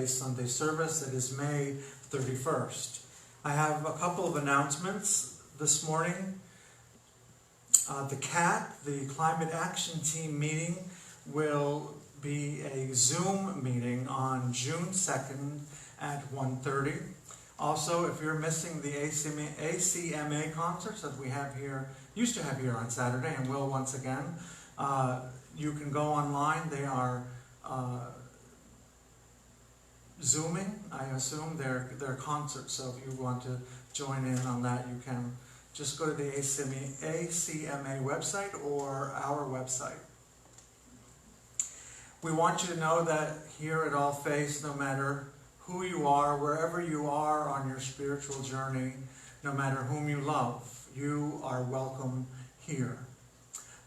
today's Sunday service. It is May 31st. I have a couple of announcements this morning. The CAT, the Climate Action Team meeting, will be a Zoom meeting on June 2nd at 1:30. Also, if you're missing the ACMA concerts that we have here, used to have here on Saturday and will once again, you can go online. They are Zooming, I assume, their concerts. So if you want to join in on that, you can just go to the ACMA website or our website. We want you to know that here at All Faiths, no matter who you are, wherever you are on your spiritual journey, no matter whom you love, you are welcome here.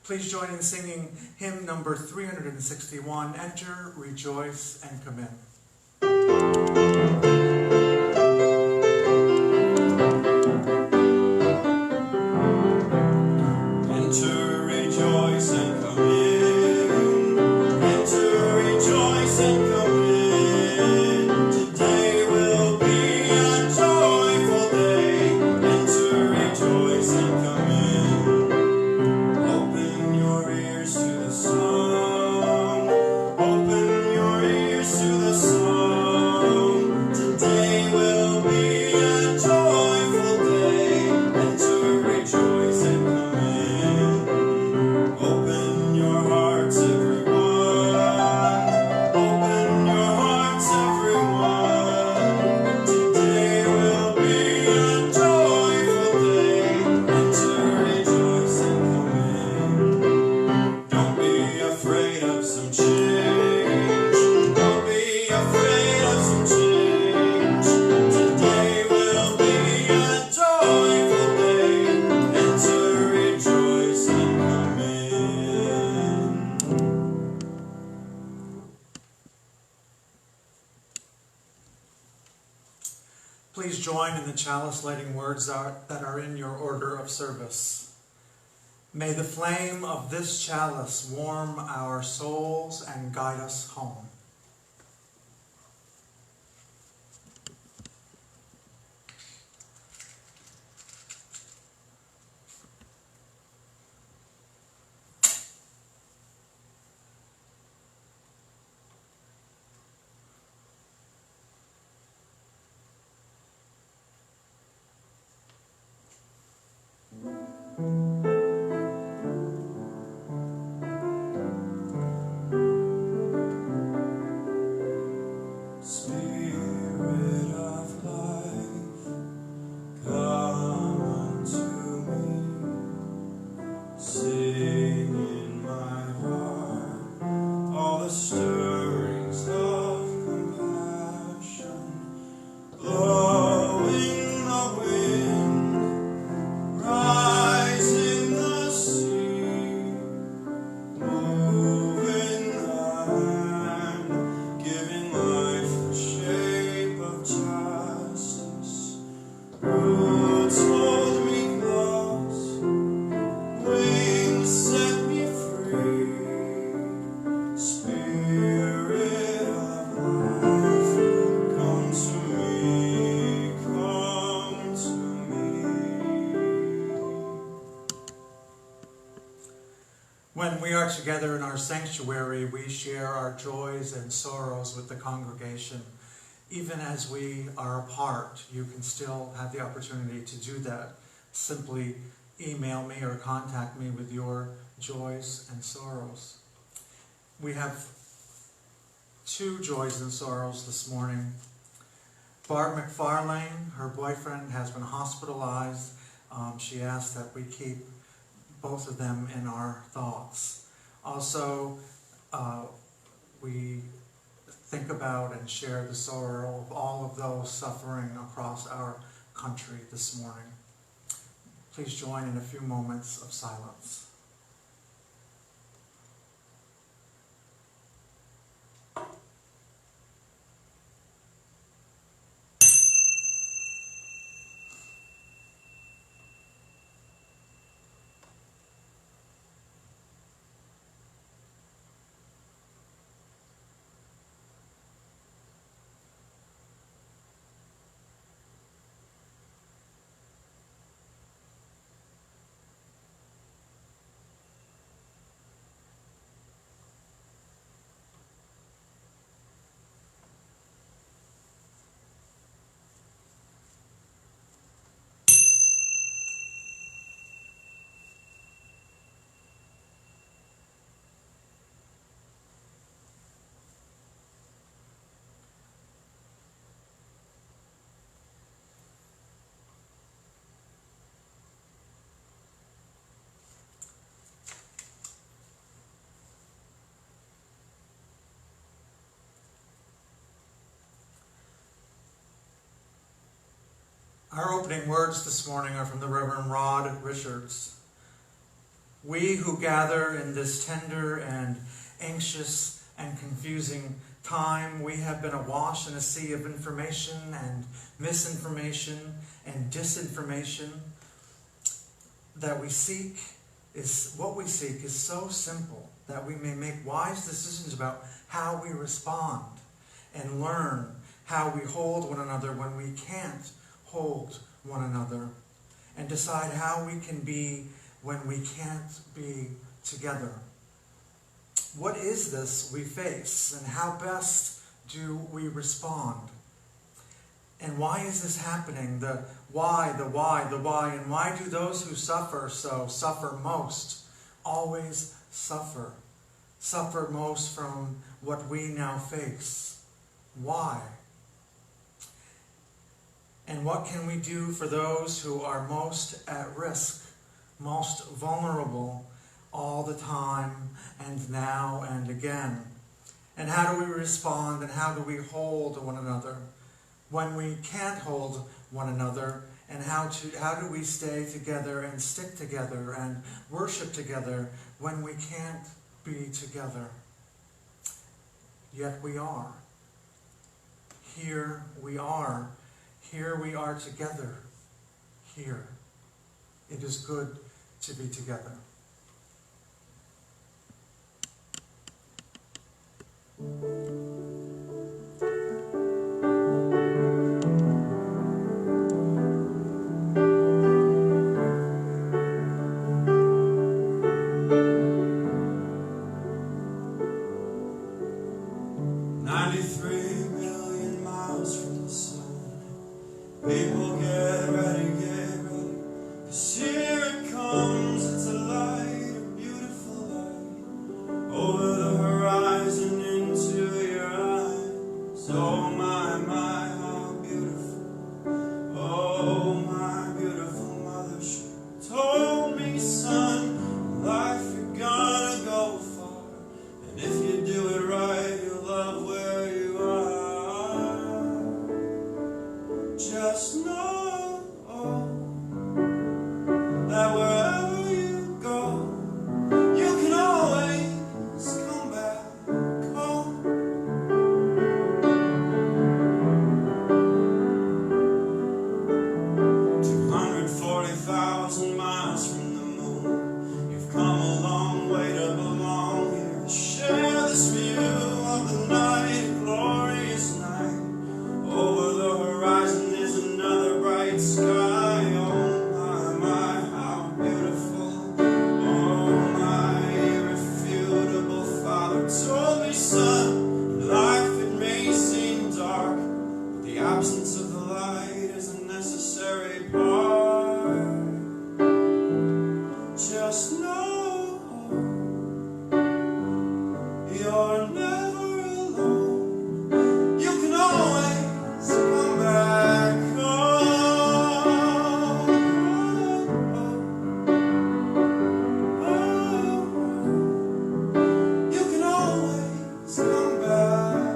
Please join in singing hymn number 361, Enter, Rejoice, and Come In. Enter, rejoice, and come in. Enter, rejoice, and come in. Today will be a joyful day. Enter, rejoice, and come in. Open your ears to the song. Open your ears to the song. Today will be a joyful day. Enter, rejoice, and come in. Open your hearts, everyone. Open your hearts, everyone. Today will be a joyful day. Enter, rejoice, and come in. Don't be afraid of some change. Don't be afraid of some change. Today will be a joyful day. Enter, rejoice, and come in. Please join in the chalice lighting words that are in your order of service. May the flame of this chalice warm our souls and guide us home. Spirit of life, come unto me. Sing in my heart all the stirrings of compassion. Blow in the wind, rise in the sea, move in the hand, giving life the shape of justice. Roots hold me close, wings set me free. Spirit of life, come to me, come to me. When we are together in our sanctuary, we share our joys and sorrows with the congregation. Even as we are apart, you can still have the opportunity to do that. Simply email me or contact me with your joys and sorrows. We have two joys and sorrows this morning. Barb McFarlane, her boyfriend, has been hospitalized. She asked that we keep both of them in our thoughts. Also, we think about and share the sorrow of all of those suffering across our country this morning. Please join in a few moments of silence. Our opening words this morning are from the Reverend Rod Richards. We who gather in this tender and anxious and confusing time, we have been awash in a sea of information and misinformation and disinformation. That we seek is, what we seek is so simple that we may make wise decisions about how we respond and learn how we hold one another when we can't hold one another, and decide how we can be when we can't be together. What is this we face, and how best do we respond? And why is this happening? The why, and why do those who suffer suffer most, always suffer most from what we now face? Why? And what can we do for those who are most at risk, most vulnerable all the time and now and again? And how do we respond, and how do we hold one another when we can't hold one another? And how do we stay together and stick together and worship together when we can't be together? Yet we are. Here we are. Here we are together. Here. It is good to be together. People get ready, 'cause here it comes, it's a light, a beautiful light, over the horizon into your eyes. Oh my, how beautiful, oh my beautiful mother, she told me, son, in life you're gonna go far, and if you do it right, you'll love where you are. Just know that wherever you go, you can always come back home. 240,000 miles from the moon, you've come a long way to belong here. Share this view of the night, a glorious night. Over the horizon is another bright sky. Oh my, how beautiful. Oh my irrefutable father told me, son, in life it may seem dark, but the absence of the light is a necessary part. Just know you're never alone. You can always come back home. You can always come back.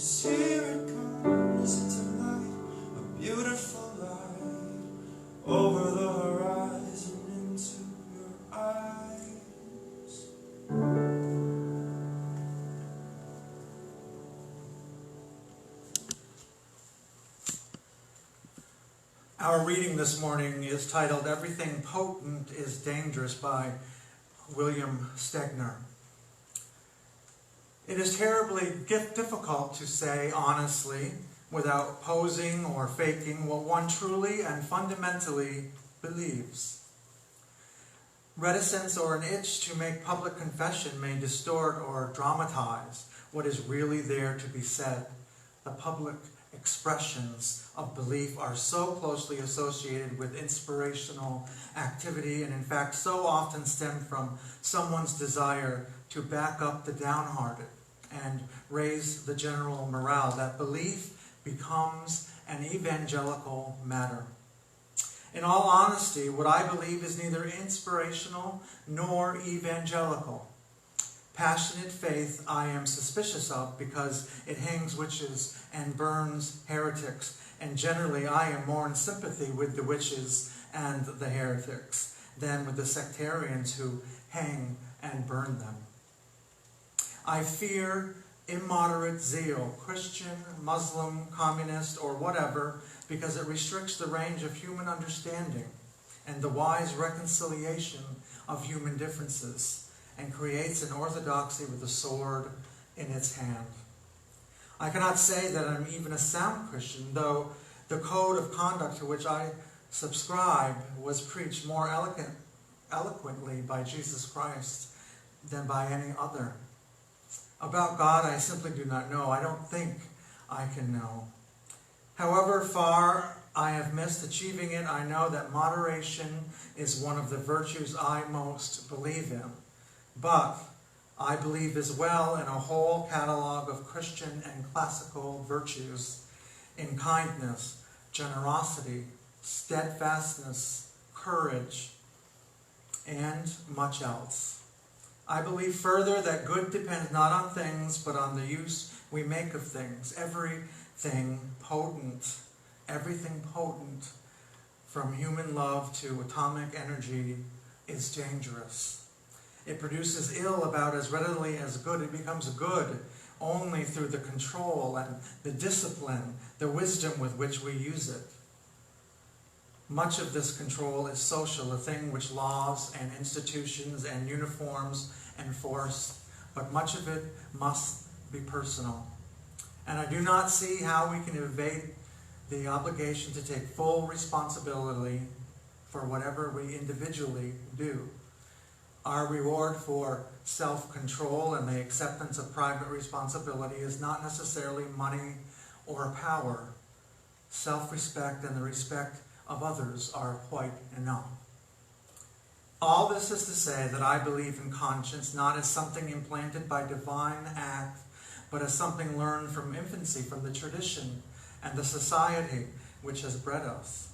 'cause here it comes into light, a beautiful light over the horizon into your eyes. Our reading this morning is titled "Everything Potent is Dangerous" by William Stegner. It is terribly difficult to say honestly, without posing or faking, what one truly and fundamentally believes. Reticence or an itch to make public confession may distort or dramatize what is really there to be said. The public expressions of belief are so closely associated with inspirational activity, and in fact so often stem from someone's desire to back up the downhearted and raise the general morale, that belief becomes an evangelical matter. In all honesty, what I believe is neither inspirational nor evangelical. Passionate faith I am suspicious of because it hangs witches and burns heretics, and generally I am more in sympathy with the witches and the heretics than with the sectarians who hang and burn them. I fear immoderate zeal, Christian, Muslim, communist, or whatever, because it restricts the range of human understanding and the wise reconciliation of human differences, and creates an orthodoxy with a sword in its hand. I cannot say that I'm even a sound Christian, though the code of conduct to which I subscribe was preached more eloquently by Jesus Christ than by any other. About God, I simply do not know. I don't think I can know. However far I have missed achieving it, I know that moderation is one of the virtues I most believe in. But I believe as well in a whole catalog of Christian and classical virtues, in kindness, generosity, steadfastness, courage, and much else. I believe further that good depends not on things, but on the use we make of things. Everything potent, from human love to atomic energy, is dangerous. It produces ill about as readily as good. It becomes good only through the control and the discipline, the wisdom with which we use it. Much of this control is social, a thing which laws and institutions and uniforms enforce, but much of it must be personal. And I do not see how we can evade the obligation to take full responsibility for whatever we individually do. Our reward for self-control and the acceptance of private responsibility is not necessarily money or power. Self-respect and the respect of others are quite enough. All this is to say that I believe in conscience not as something implanted by divine act, but as something learned from infancy, from the tradition and the society which has bred us.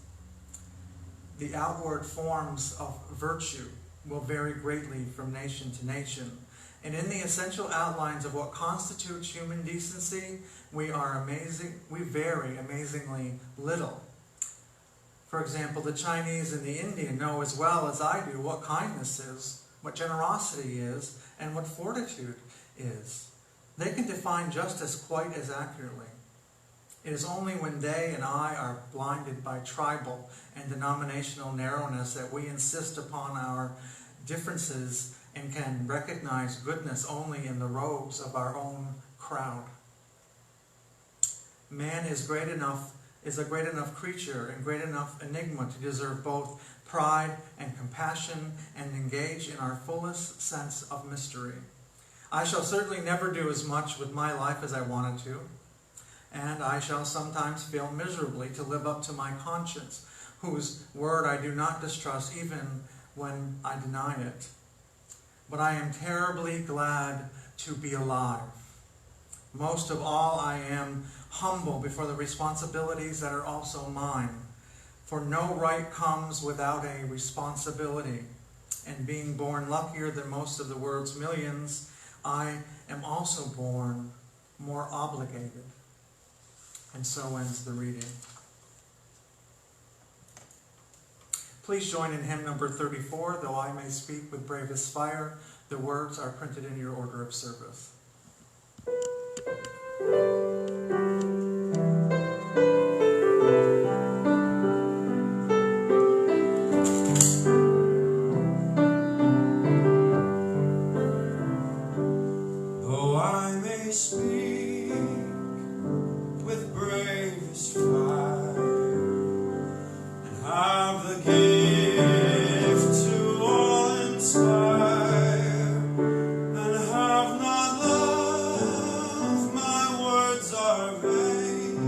The outward forms of virtue will vary greatly from nation to nation, and in the essential outlines of what constitutes human decency, we vary amazingly little. For example, the Chinese and the Indian know as well as I do what kindness is, what generosity is, and what fortitude is. They can define justice quite as accurately. It is only when they and I are blinded by tribal and denominational narrowness that we insist upon our differences and can recognize goodness only in the robes of our own crowd. Man is a great enough creature and great enough enigma to deserve both pride and compassion and engage in our fullest sense of mystery. I shall certainly never do as much with my life as I wanted to, and I shall sometimes fail miserably to live up to my conscience, whose word I do not distrust even when I deny it. But I am terribly glad to be alive. Most of all, I am humble before the responsibilities that are also mine. For no right comes without a responsibility. And being born luckier than most of the world's millions, I am also born more obligated. And so ends the reading. Please join in hymn number 34, Though I May Speak with Bravest Fire. The words are printed in your order of service. Though I may speak with bravest fire and have the gift to all inspire, and have not love, my words are vain,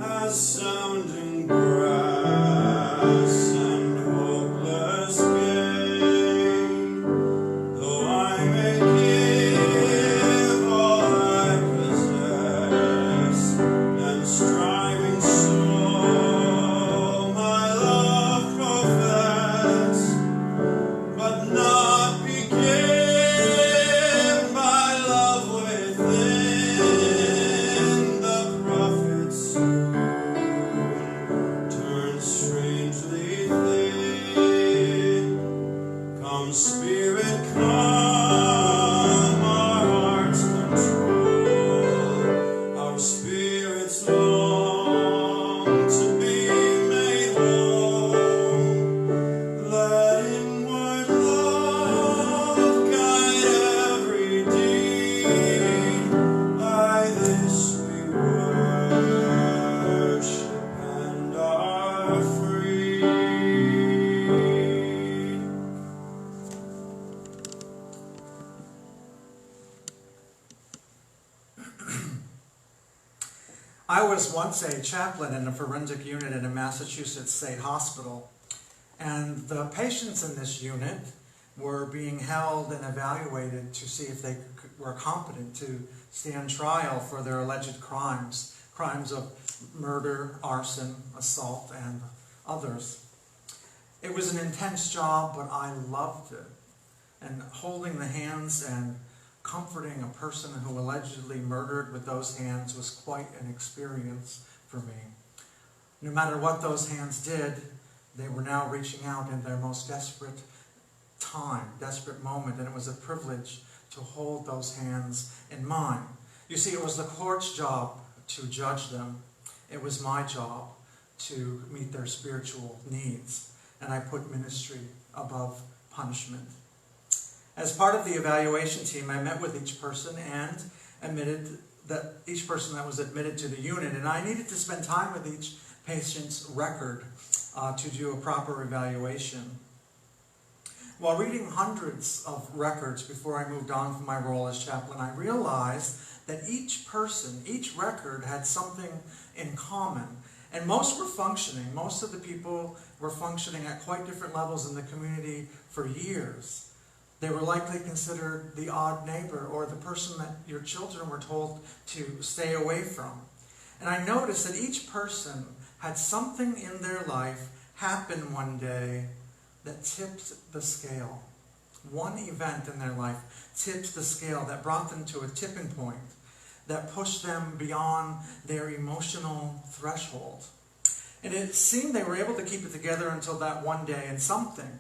as sounding brass and hopeless gain. Though I may give all I possess, and striving so my love profess, but not begin by love within, the prophet soon turns strangely thin. Come, Spirit, come, our hearts control. Our spirits long to be made whole. Let inward love guide every deed. By this we worship and are free. I was once a chaplain in a forensic unit in a Massachusetts state hospital, and the patients in this unit were being held and evaluated to see if they were competent to stand trial for their alleged crimes of murder, arson, assault, and others. It was an intense job, but I loved it. And holding the hands and comforting a person who allegedly murdered with those hands was quite an experience for me. No matter what those hands did, they were now reaching out in their most desperate time, desperate moment, and it was a privilege to hold those hands in mine. You see, it was the court's job to judge them. It was my job to meet their spiritual needs, and I put ministry above punishment. As part of the evaluation team, I met with each person and admitted that each person that was admitted to the unit, and I needed to spend time with each patient's record to do a proper evaluation. While reading hundreds of records before I moved on from my role as chaplain, I realized that each person, each record had something in common. And most were functioning. Most of the people were functioning at quite different levels in the community for years. They were likely considered the odd neighbor or the person that your children were told to stay away from. And I noticed that each person had something in their life happen one day that tipped the scale. One event in their life tipped the scale that brought them to a tipping point, that pushed them beyond their emotional threshold. And it seemed they were able to keep it together until that one day, and something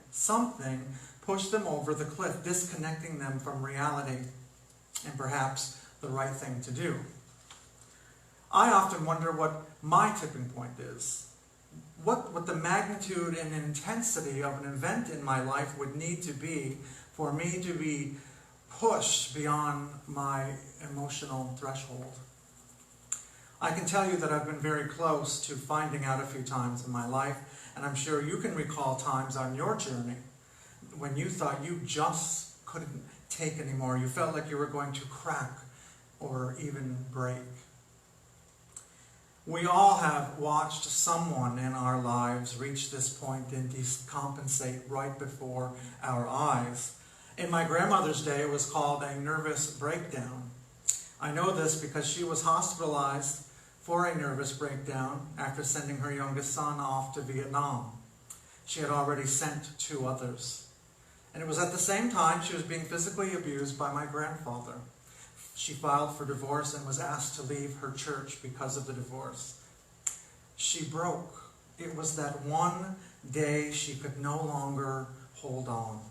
pushed them over the cliff, disconnecting them from reality and perhaps the right thing to do. I often wonder what my tipping point is. What the magnitude and intensity of an event in my life would need to be for me to be pushed beyond my emotional threshold. I can tell you that I've been very close to finding out a few times in my life, and I'm sure you can recall times on your journey when you thought you just couldn't take anymore. You felt like you were going to crack or even break. We all have watched someone in our lives reach this point and decompensate right before our eyes. In my grandmother's day, it was called a nervous breakdown. I know this because she was hospitalized for a nervous breakdown after sending her youngest son off to Vietnam. She had already sent 2 others. And it was at the same time she was being physically abused by my grandfather. She filed for divorce and was asked to leave her church because of the divorce. She broke. It was that one day she could no longer hold on.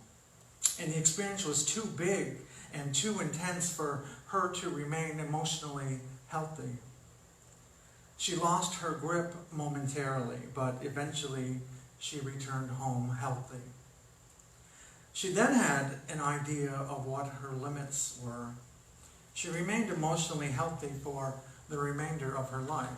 And the experience was too big and too intense for her to remain emotionally healthy. She lost her grip momentarily, but eventually she returned home healthy. She then had an idea of what her limits were. She remained emotionally healthy for the remainder of her life.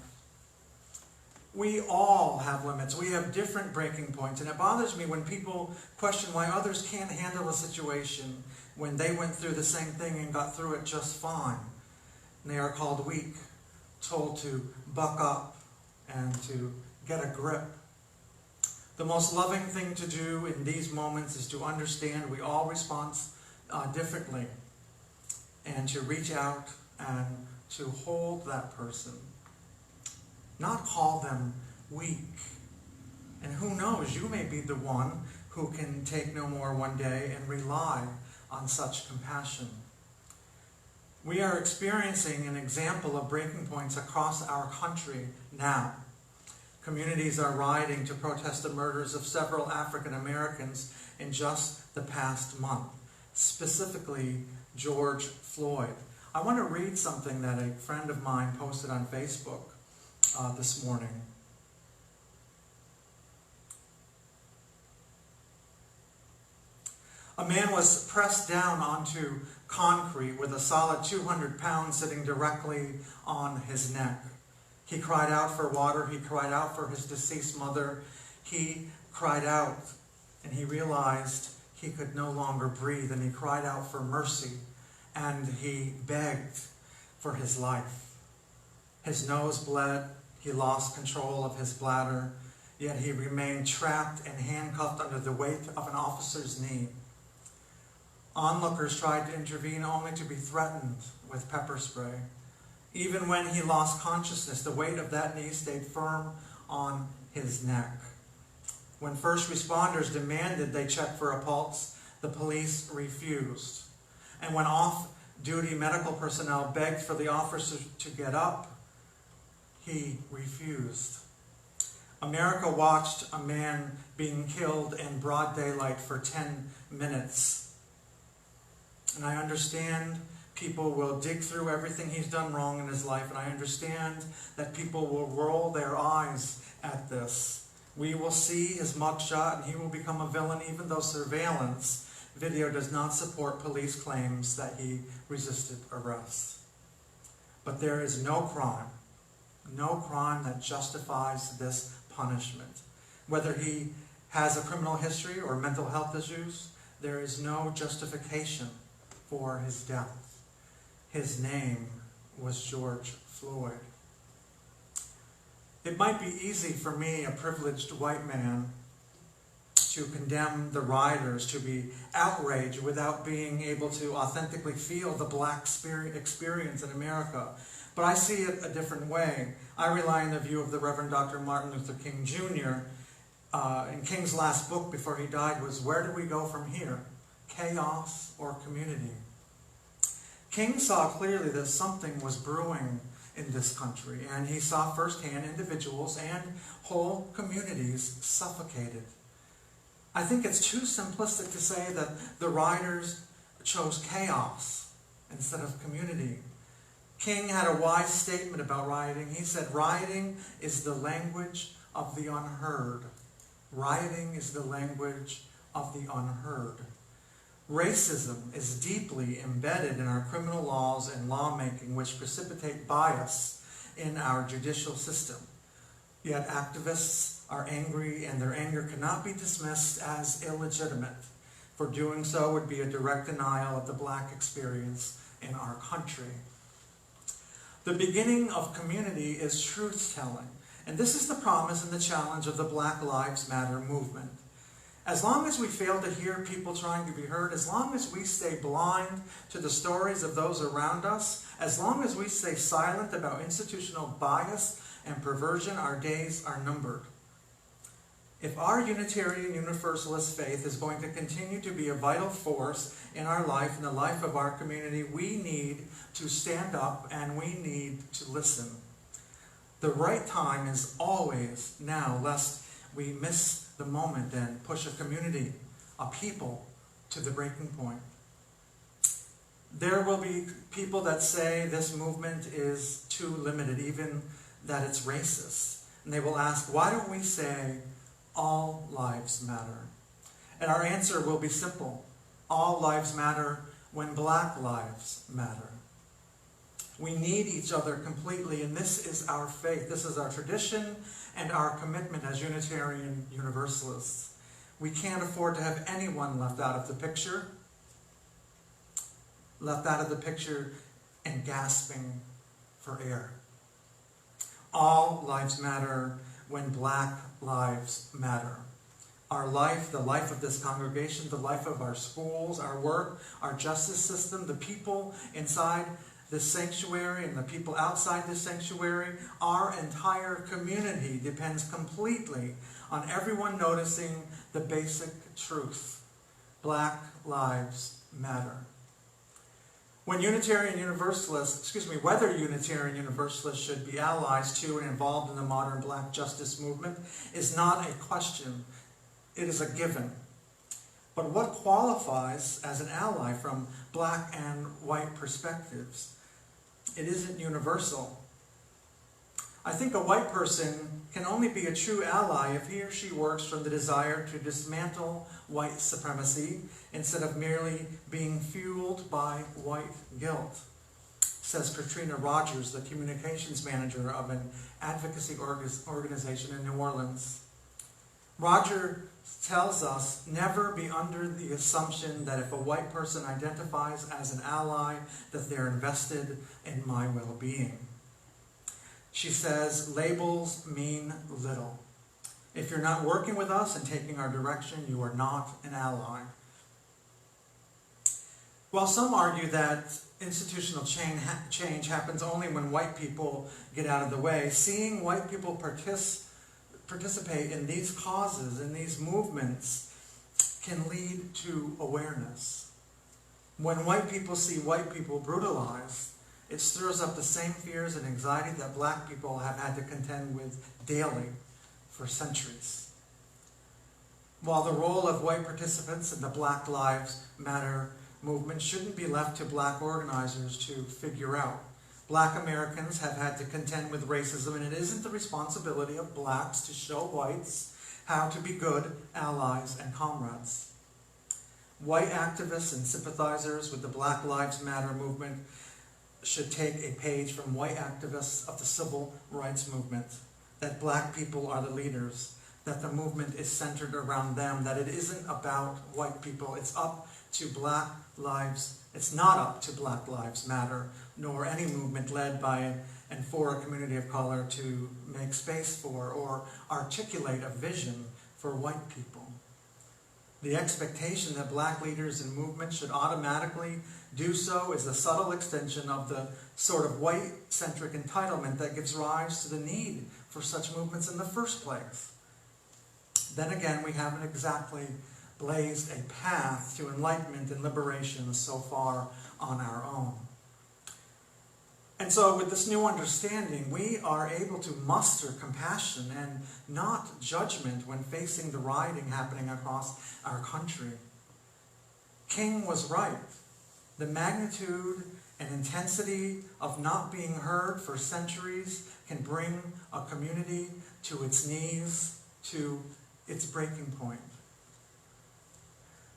We all have limits. We have different breaking points, and it bothers me when people question why others can't handle a situation when they went through the same thing and got through it just fine. And they are called weak, told to buck up and to get a grip. The most loving thing to do in these moments is to understand we all respond differently, and to reach out and to hold that person. Not call them weak. And who knows, you may be the one who can take no more one day and rely on such compassion. We are experiencing an example of breaking points across our country now. Communities are rioting to protest the murders of several African Americans in just the past month, specifically George Floyd. I want to read something that a friend of mine posted on Facebook this morning. A man was pressed down onto concrete with a solid 200 pounds sitting directly on his neck. He cried out for water. He cried out for his deceased mother. He cried out, and he realized he could no longer breathe, and he cried out for mercy, and he begged for his life. His nose bled. He lost control of his bladder, yet he remained trapped and handcuffed under the weight of an officer's knee. Onlookers tried to intervene only to be threatened with pepper spray. Even when he lost consciousness, the weight of that knee stayed firm on his neck. When first responders demanded they check for a pulse, the police refused. And when off-duty medical personnel begged for the officer to get up, he refused. America watched a man being killed in broad daylight for 10 minutes. And I understand people will dig through everything he's done wrong in his life, and I understand that people will roll their eyes at this. We will see his mugshot, and he will become a villain, even though surveillance video does not support police claims that he resisted arrest. But there is no crime that justifies this punishment. Whether he has a criminal history or mental health issues, there is no justification for his death. His name was George Floyd. It might be easy for me, a privileged white man, to condemn the rioters, to be outraged without being able to authentically feel the black experience in America. But I see it a different way. I rely on the view of the Reverend Dr. Martin Luther King Jr. And King's last book before he died was, "Where do we go from here? Chaos or community?" King saw clearly that something was brewing in this country, and he saw firsthand individuals and whole communities suffocated. I think it's too simplistic to say that the rioters chose chaos instead of community. King had a wise statement about rioting. He said, "Rioting is the language of the unheard." Rioting is the language of the unheard. Racism is deeply embedded in our criminal laws and lawmaking, which precipitate bias in our judicial system. Yet activists are angry, and their anger cannot be dismissed as illegitimate. For doing so would be a direct denial of the black experience in our country. The beginning of community is truth-telling, and this is the promise and the challenge of the Black Lives Matter movement. As long as we fail to hear people trying to be heard, as long as we stay blind to the stories of those around us, as long as we stay silent about institutional bias and perversion, our days are numbered. If our Unitarian Universalist faith is going to continue to be a vital force in our life, in the life of our community, we need to stand up and we need to listen. The right time is always now, lest we miss the moment and push a community, a people, to the breaking point. There will be people that say this movement is too limited, even that it's racist. And they will ask, why don't we say all lives matter? And our answer will be simple. All lives matter when Black lives matter. We need each other completely, and this is our faith. This is our tradition and our commitment as Unitarian Universalists. We can't afford to have anyone left out of the picture. Left out of the picture and gasping for air. All lives matter when Black lives matter. Our life, the life of this congregation, the life of our schools, our work, our justice system, the people inside this sanctuary and the people outside this sanctuary, our entire community depends completely on everyone noticing the basic truth. Black lives matter. Whether Unitarian Universalists should be allies to and involved in the modern Black justice movement is not a question. It is a given. But what qualifies as an ally from Black and white perspectives? It isn't universal. I think a white person can only be a true ally if he or she works from the desire to dismantle white supremacy instead of merely being fueled by white guilt, says Katrina Rogers, the communications manager of an advocacy organization in New Orleans. Roger tells us, never be under the assumption that if a white person identifies as an ally, that they're invested in my well-being. She says, labels mean little. If you're not working with us and taking our direction, you are not an ally. While some argue that institutional change happens only when white people get out of the way, seeing white people participate in these causes, in these movements, can lead to awareness. When white people see white people brutalized, it stirs up the same fears and anxiety that Black people have had to contend with daily for centuries. While the role of white participants in the Black Lives Matter movement shouldn't be left to Black organizers to figure out, Black Americans have had to contend with racism, and it isn't the responsibility of Blacks to show whites how to be good allies and comrades. White activists and sympathizers with the Black Lives Matter movement should take a page from white activists of the civil rights movement, that Black people are the leaders, that the movement is centered around them, that it isn't about white people, it's up to Black lives. It's not up to Black Lives Matter, nor any movement led by and for a community of color to make space for or articulate a vision for white people. The expectation that Black leaders and movements should automatically do so is a subtle extension of the sort of white-centric entitlement that gives rise to the need for such movements in the first place. Then again, we haven't exactly blazed a path to enlightenment and liberation so far on our own. And so with this new understanding, we are able to muster compassion and not judgment when facing the rioting happening across our country. King was right. The magnitude and intensity of not being heard for centuries can bring a community to its knees, to its breaking point.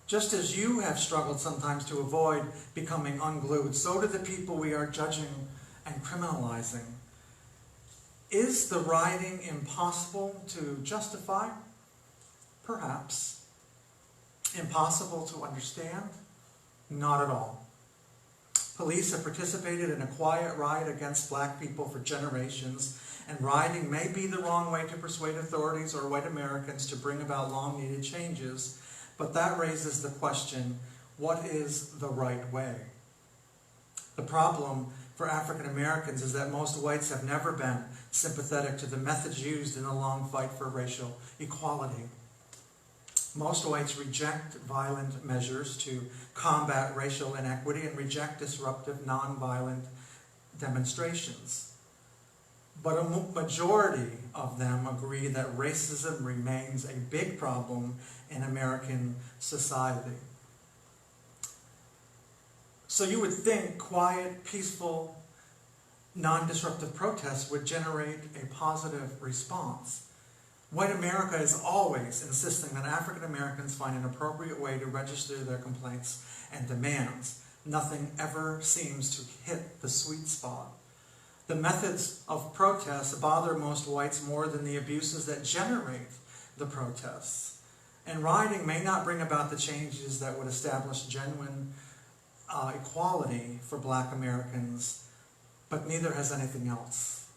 Just as you have struggled sometimes to avoid becoming unglued, so do the people we are judging and criminalizing. Is the rioting impossible to justify? Perhaps. Impossible to understand? Not at all. Police have participated in a quiet riot against Black people for generations, and rioting may be the wrong way to persuade authorities or white Americans to bring about long-needed changes, but that raises the question, what is the right way? The problem for African Americans is that most whites have never been sympathetic to the methods used in the long fight for racial equality. Most whites reject violent measures to combat racial inequity and reject disruptive, nonviolent demonstrations. But a majority of them agree that racism remains a big problem in American society. So you would think quiet, peaceful, non-disruptive protests would generate a positive response. White America is always insisting that African Americans find an appropriate way to register their complaints and demands. Nothing ever seems to hit the sweet spot. The methods of protest bother most whites more than the abuses that generate the protests. And rioting may not bring about the changes that would establish genuine equality for black Americans, but neither has anything else.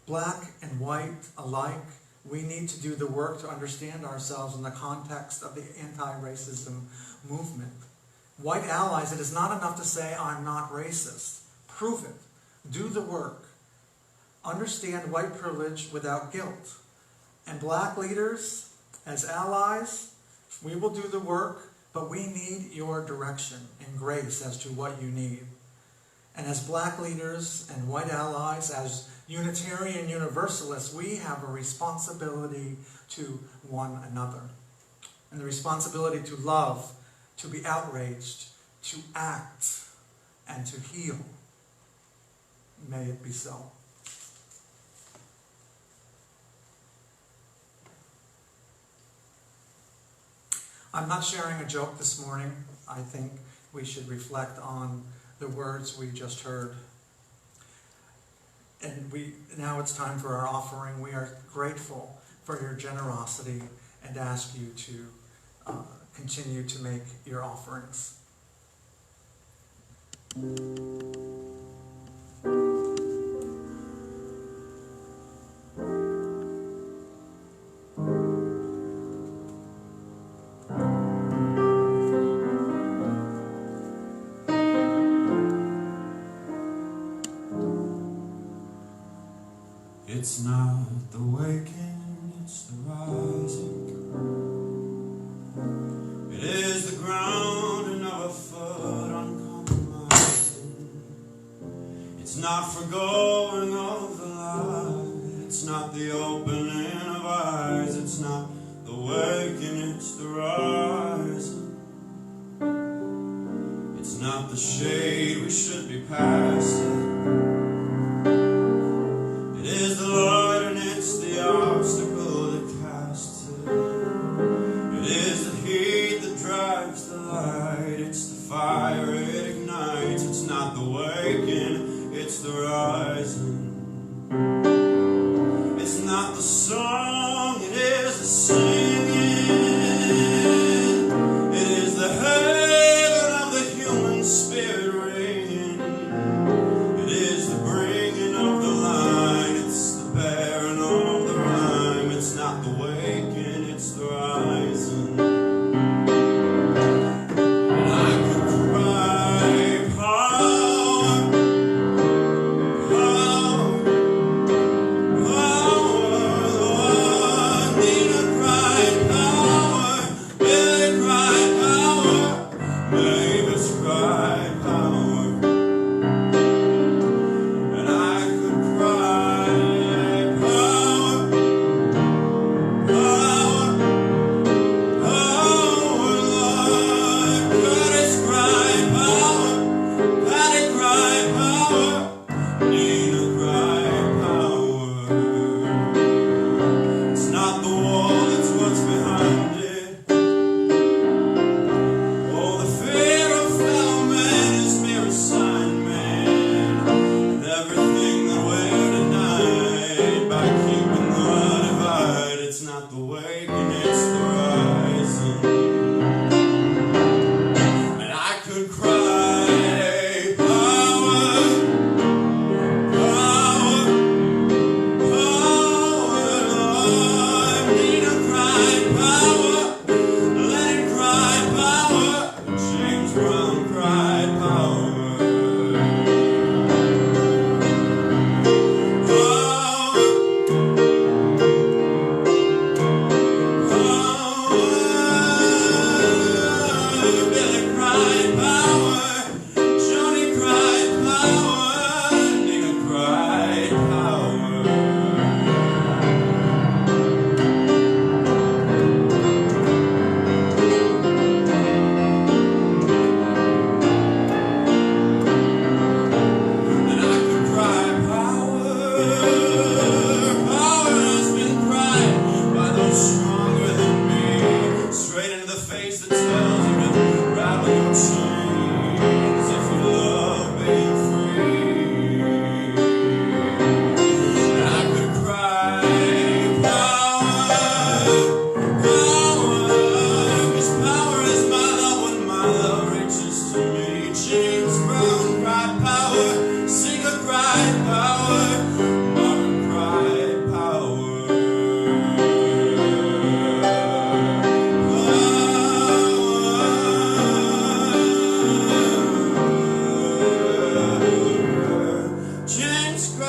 Black and white alike, we need to do the work to understand ourselves in the context of the anti-racism movement. White allies, it is not enough to say, I'm not racist. Prove it. Do the work. Understand white privilege without guilt. And black leaders, as allies, we will do the work, but we need your direction and grace as to what you need. And as black leaders and white allies, as Unitarian Universalists, we have a responsibility to one another. And the responsibility to love, to be outraged, to act, and to heal. May it be so. I'm not sharing a joke this morning. I think we should reflect on the words we just heard. And now it's time for our offering. We are grateful for your generosity and ask you to continue to make your offerings. It's not the waking, it's the rising. It is the grounding of a foot uncompromising. It's not forgoing of the light. It's not the opening of eyes. It's not the waking, it's the rising. It's not the shade we should be passing. It is the light and it's the obstacle that casts it. It is the heat that drives the light. It's the fire it ignites. It's not the waking, it's the rising. It's not the song, it is the singing. It is the heaven of the human spirit ringing. It is the bringing of the line. It's the bearing of the rhyme. It's not the waking, it's the rising. And I could cry power, power, power.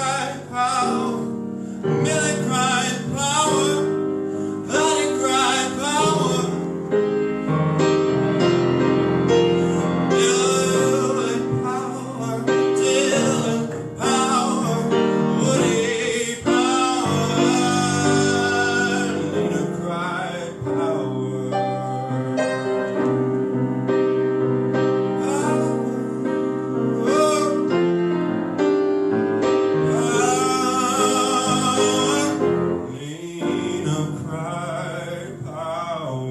cry power. Millie cried power. Patty cried power. Billy power. Dylan power. Woody power. Lena cried power. Lena cried power.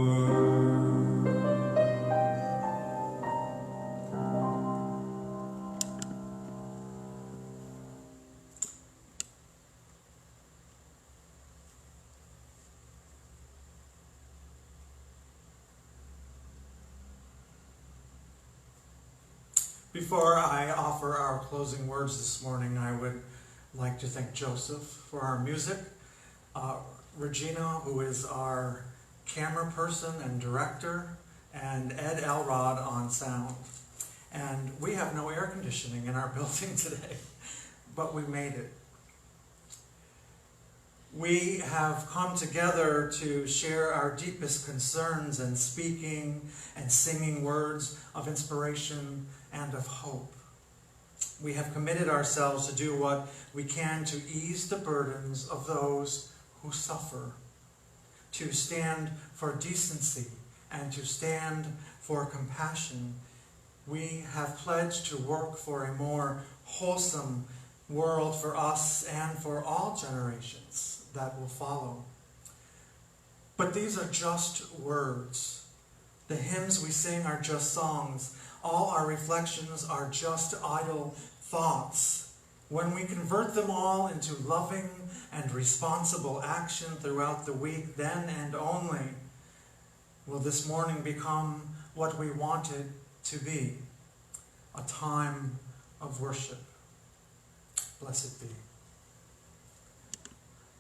Before I offer our closing words this morning, I would like to thank Joseph for our music, Regina, who is our camera person and director, and Ed Elrod on sound. And we have no air conditioning in our building today, but we made it. We have come together to share our deepest concerns and speaking and singing words of inspiration and of hope. We have committed ourselves to do what we can to ease the burdens of those who suffer, to stand for decency and to stand for compassion. We have pledged to work for a more wholesome world for us and for all generations that will follow. But these are just words. The hymns we sing are just songs. All our reflections are just idle thoughts. When we convert them all into loving and responsible action throughout the week, then and only will this morning become what we want it to be, a time of worship. Blessed be.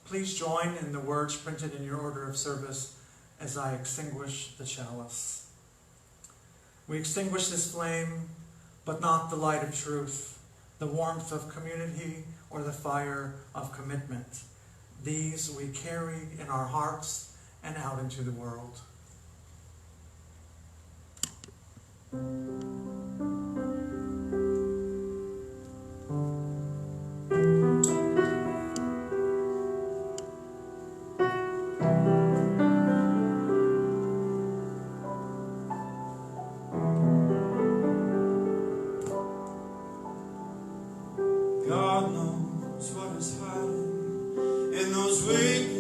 Please join in the words printed in your order of service as I extinguish the chalice. We extinguish this flame, but not the light of truth, the warmth of community, or the fire of commitment. These we carry in our hearts and out into the world. God knows what is hiding in those weak